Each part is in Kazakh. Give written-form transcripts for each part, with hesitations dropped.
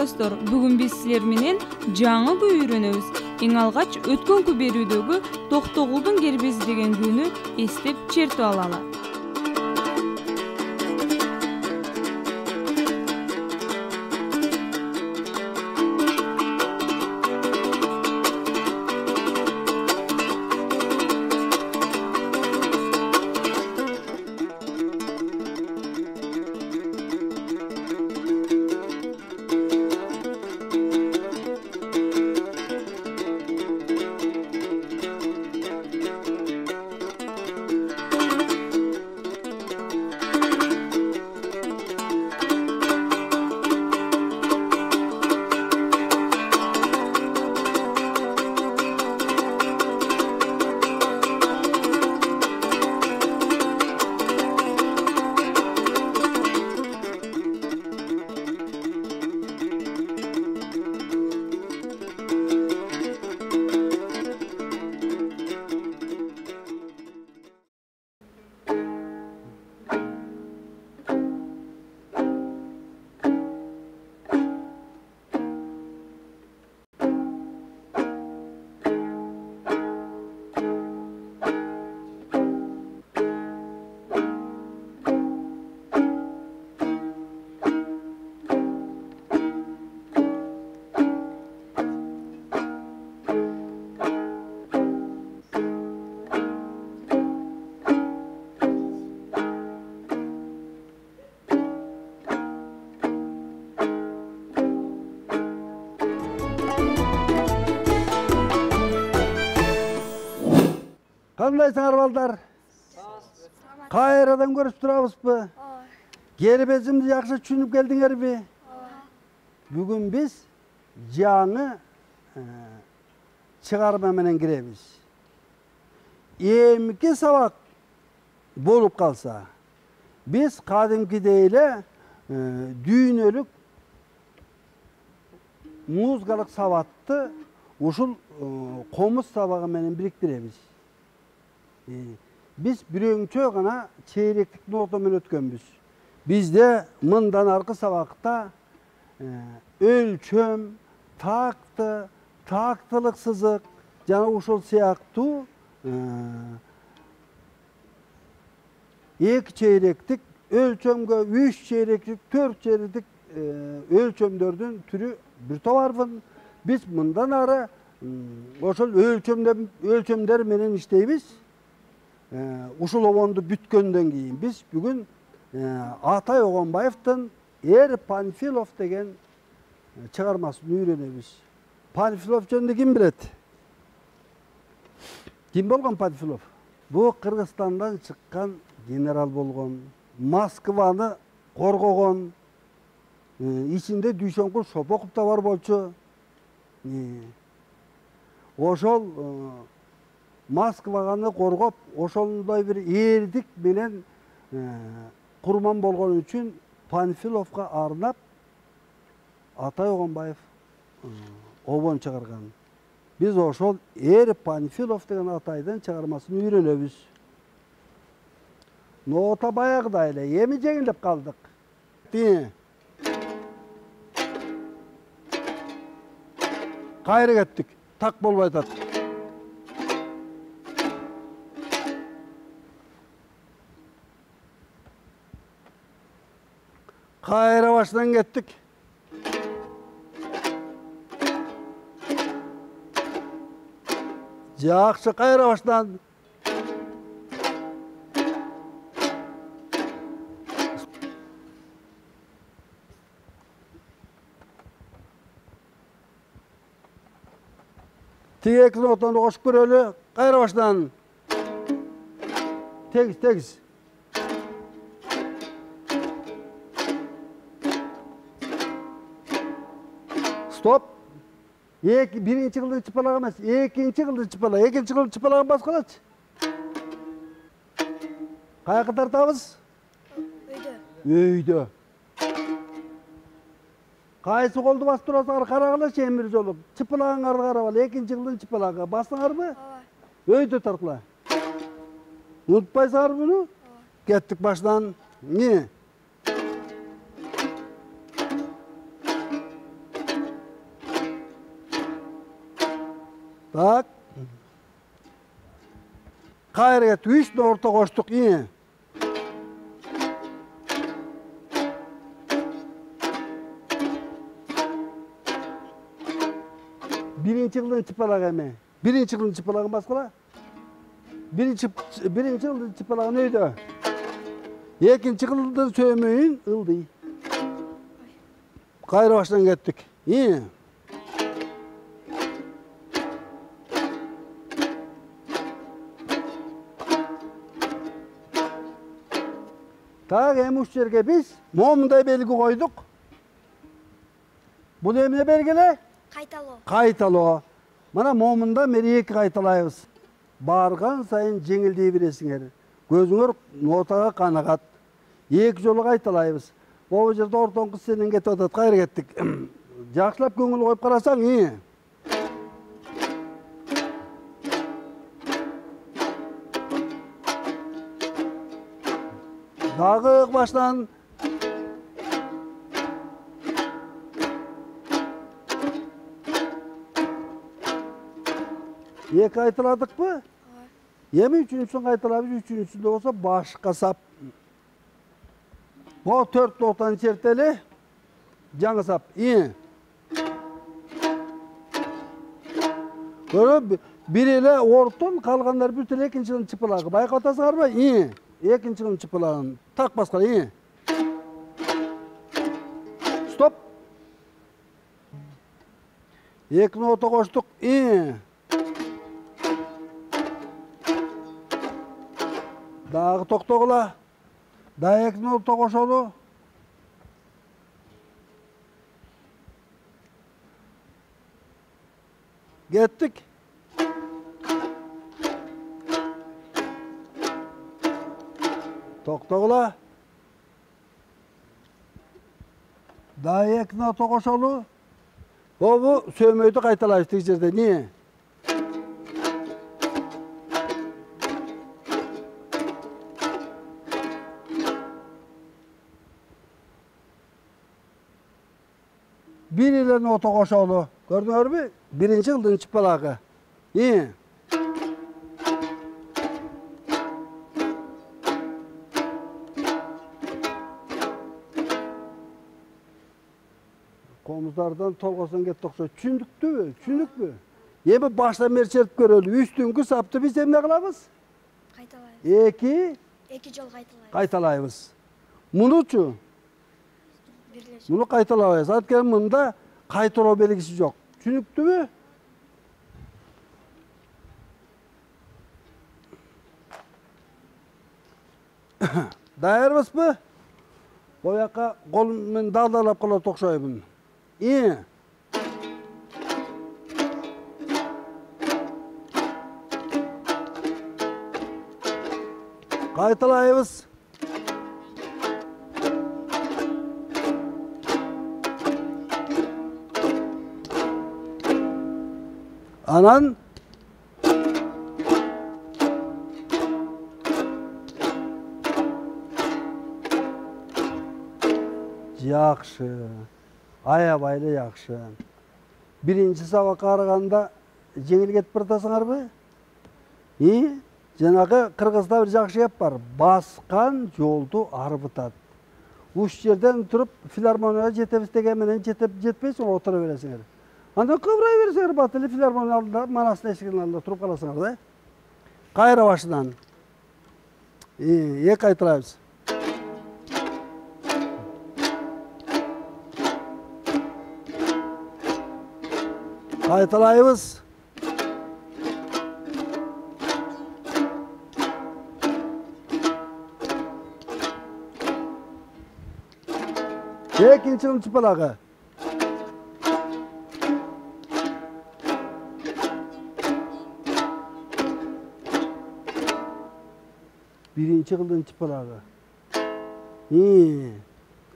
достор, бүгүн биз силер менен жаңы күй үйрөнөбүз. Эң алгач өткөнкү берүүдөгү Токтогулдун кербези деген күүнү эстеп чертип алалы. Кандайсыңар балдар? Кайрадан көрүп турабызбы? Кербезимди жакшы түшүнүп келдиңерби? Бүгүн биз жаңы чыгарма менен киребиз. Эмки сабак болуп калса, биз кадимкидей эле дүйнөлүк музыкалык сабатты ушул комуз сабагы менен бириктиребиз. Biz büröңчө гана чейректик нота менен өткөнбүз. Бизде мындан аркы сабакта өлчөм, такты, тактылык сызык жана ушул сыяктуу эки чейректик өлчөмгө 3 чейректик, 4 чейректик өлчөмдөрдүн түрү бир товарбын. Биз мындан ары ошол өлчөмдөр менен иштейбиз. Ушул обонду бүткөндөн кийин биз бүгүн Атай Огонбаевдин Панфилов деген чыгармасын үйрөнөбүз. Панфилов жөнүндө ким билет? Ким болгон Панфилов? Бул Кыргызстандан чыккан генерал болгон, Москваны коргогон, ичинде Дүйшөнкул Шопоков да бар болчу. Ошол Москваны коргоп, ошондой бир эрдик менен курман болгон үчүн Панфиловго арнап Атай Огонбаев обон чыгарган. Биз ошол Панфилов деген Атайдын чыгармасын үйрөнөбүз. Нота баягыдай эле, эми жеңилип калдык. Кайра кеттик, так болбой атат. Kayra baştan gittik. Жақсы kayra baştan. Tek notаны қосып көрелі. Kayra baştan. Tegiz. Stop. Birinci kıldı çıpalağı emez. İkinci kıldı çıpalağı. İkinci kıldı çıpalağın bas kılıç. Kaya kadar tartabız? Öyde. Kayısı koldu bas durasılar karağıla çemiriz olup. Çıpalağın ardı karavalı. İkinci kıldı çıpalağı. Bastın mı? Öyde tarkla. Unutmayız bunu? Gittik baştan. Niye? Так. Kayra get. Üç orta koştuk. İyi. Birinci yılın çıpalağı eme. Birinci yılın çıpalağı baskıla. Birinci yılın çıpalağı neydi? İkinci yılın söylemeyin ıldı. Kayra baştan gittik. İyi. Tağı hem uç yerge biz momunda belgi koyduk. Bu emine belgele? Кайталоо. Kaytalo. Mana momunda meri kaytalayız. Bargan sayın жеңилдей бересиңер. Gözüңөр notага канагат. Эки жолу кайталайбыз. Бул жерде ортоңку сенен кетип атат. Кайра кеттик. Жакшылап көңүл коюп карасаң, Dagı baştan. Екі айтыладық mı? Emi üçüncüsünü qaytalayбыз, üçüncüsünde olsa başqa sap. Bu 4 notаны çerteli. Жаңы sap. Көріп, bir ele ortun, kalganlar bütün ekinçinin çıpılağı. Bayqa atasыңар mı? Ekinçinin çıpılağın. Tak басқа. Stop. Екі nota koştuk. Dağı toktogula. Daha екі nota koşolu. Gittik. Toktogula. Daha екі nota koşolu. Bu söymöydü qaytalayıştık жерде. Niye? Bir ile nota koşolu. Gördüңөр mü? Birinci yıldın çıpalağı. Komuzlardan tolgasan get toksa. Çündüktü mü? Çündük mü? Yemi baştan beri çertip görölü. Üstünkü saptı biz hem ne kılamız? Кайталайбыз. Eki жол кайталайбыз. kaytalayбыз. Munuçu? Бирлешип. Bunu kaytalayız. Zaten bunda kaytalo belgisi yok. Çündüktü mü? Dayarбыз mı? Bu yaka kolumdan daldalap kala tokşayım. Kaytalayız. Anan Yaxşı. Ayabайlı yaxşı. Birinci sabah qaraganda жеңил кетип баратасыңар mı? Жанагы Кыргызда bir жақшы еп бар. Басқан жолду арбытат. Уш жерден туруп филармонияга жетебиз деген менен жетпейсиң, отура бересиңер. Анда кыбырай берсеңер батылы филармония алдында, Манастын эшигинин алдында туруп каласыңар да. Кайра башынан. Эки айтылабыз. Kaytalayız. İkinci yılın çıpalağı. Birinci yılın çıpalağı.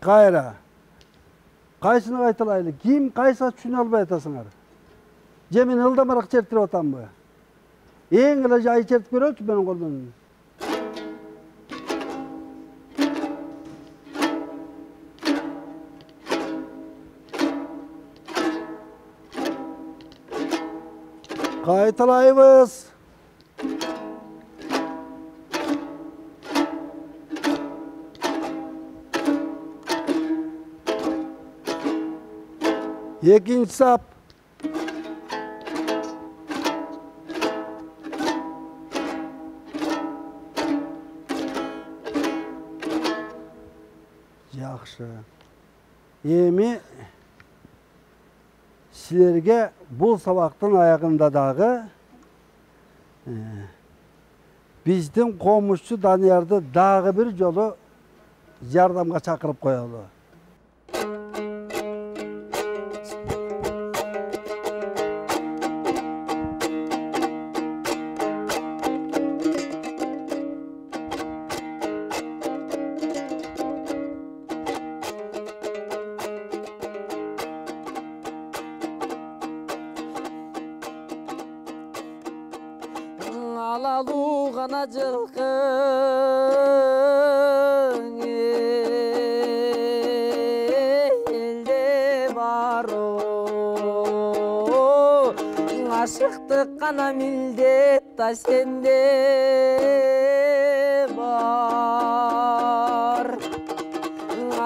Kayra. Kaysını kaytalaylı. Kim kaysa düşüne almay atasınlar. Cemin ıldamarak çerttirip atan mı? En gıla jayı çertip görüyoruz benim kolumdan. Qaytalayбыз. Екінші сап. Жақшы. Еми сілерге бұл сабақтың аяғындадағы біздің қомысшы Даниярды дағы бір жолы жардамға шақырып қоялы. Алалу ғана жылқың елде бар ашықтық қана милдет та сенде бар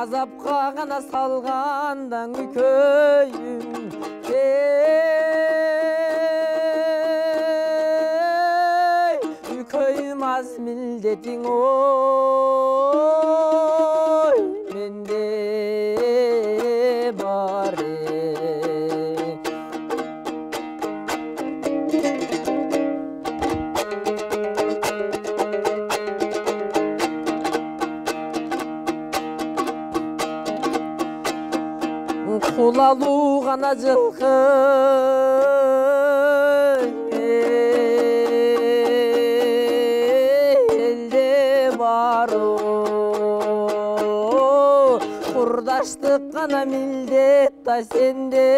азапқа ғана салғандан күйім Köymaz milletin oy mende bari Kulalu gana жылқы Құрдаштық қана милдет та сенде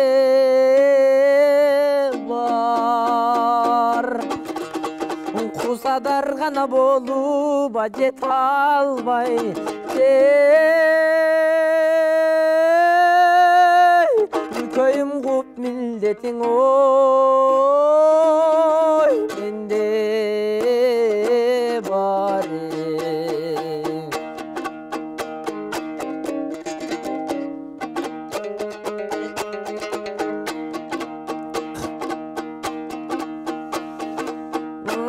бар Құсадар ғана болуп жете албай Үлкөйім құп милдетің ой менде бар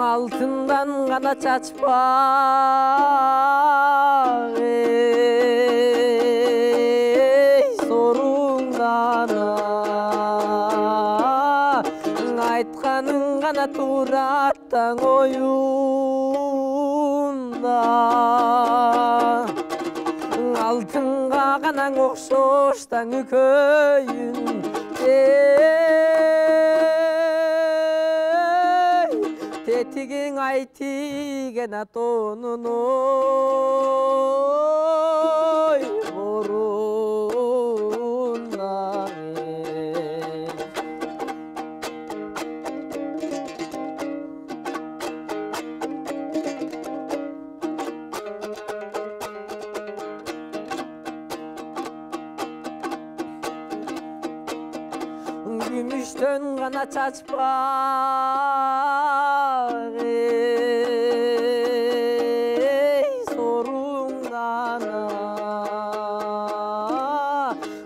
Алтындан ғана чачпақ соруңдан айтқаның ғана тураттан ойында алтынға ғана оқшоштан үкөйін Тетігің айтиген атонын ой орунна Gümüşten ғана çaçpaq soruңdan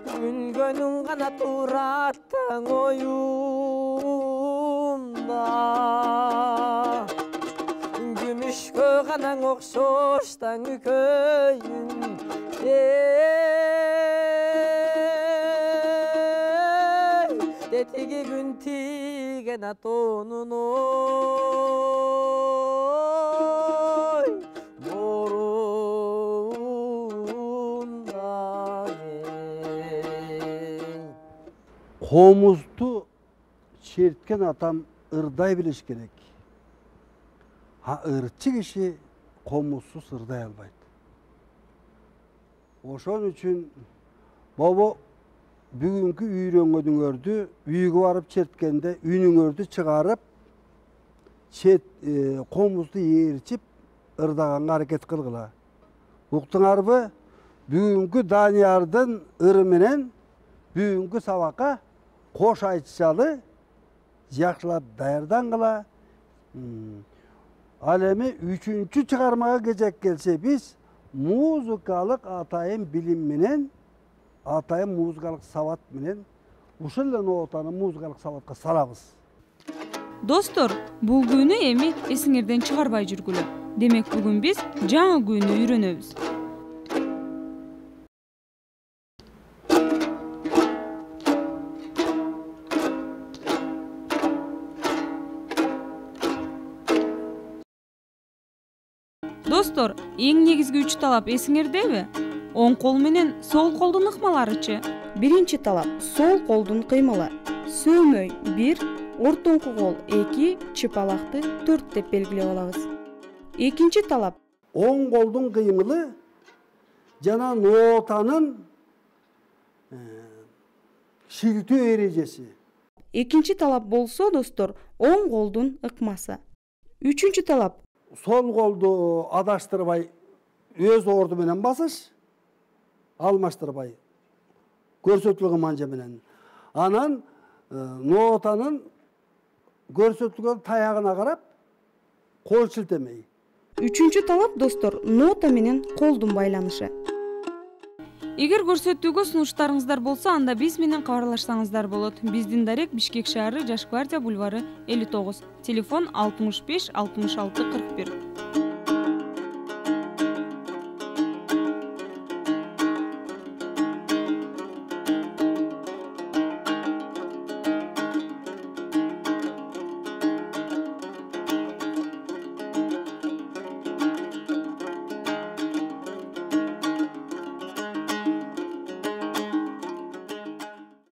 Gülgönün ғана turаттан oyunda Gümüşkö ғана оқшоштан үкөйін Тетігі күн тиген атонын ой борунда Қомызды шерткен атам ырдай біліш керек. Ырчы киши қомызсыз ырдай албайды. Ошон үчүн бабо бүгүнкү үйрөнгөнүңөрдү үйгө барып черткенде үйнүңөрдү чыгарып комузду ээрчип ырдаганга аракет кылгыла. Уктуңарбы? Бүгүнкү Даниярдын ыры менен бүгүнкү сабакка кош айтышалы жакшылап даярдангыла. Ал эми 3-чү чыгармага кезек келсе, биз музыкалык атайын билим менен, атайын музыкалык сабат менен ушул эле нотаны музыкалык сабатка салабыз. Достор, бул күнү эми эсиңерден чыгарбай жүргүлө. Демек бүгүн биз жаңы күйүнү үйрөнөбүз. Достор, эң негизги 3 талап эсиңердеби? Оң кол менен сол колдун ыкмаларычы? Биринчи талап сол колдун кыймылы. Сөөмөй 1, ортоңку кол 2, чыпалакты 4 деп белгилеп алабыз. Экинчи талап Оң колдун кыймылы жана нотанын шилтөө эрежеси. Экинчи талап болсо, достор, оң колдун ыкмасы. Үчүнчү талап Сол колду адаштырбай өз орду менен басыш, алмаштырбай көрсөтүлгөн манжа менен. Анан нотанын көрсөтүлгөн таягына карап кол шилтемей. Үчүнчү талап, достор, нота менен колдун байланышы. Эгер көрсөтүүгө сунуштарыңыздар болсо, анда биз менен кабарлашсаңыздар болот. Биздин дарек Бишкек шаары, Жаш гвардия бульвары 59. Телефон 65 66 41.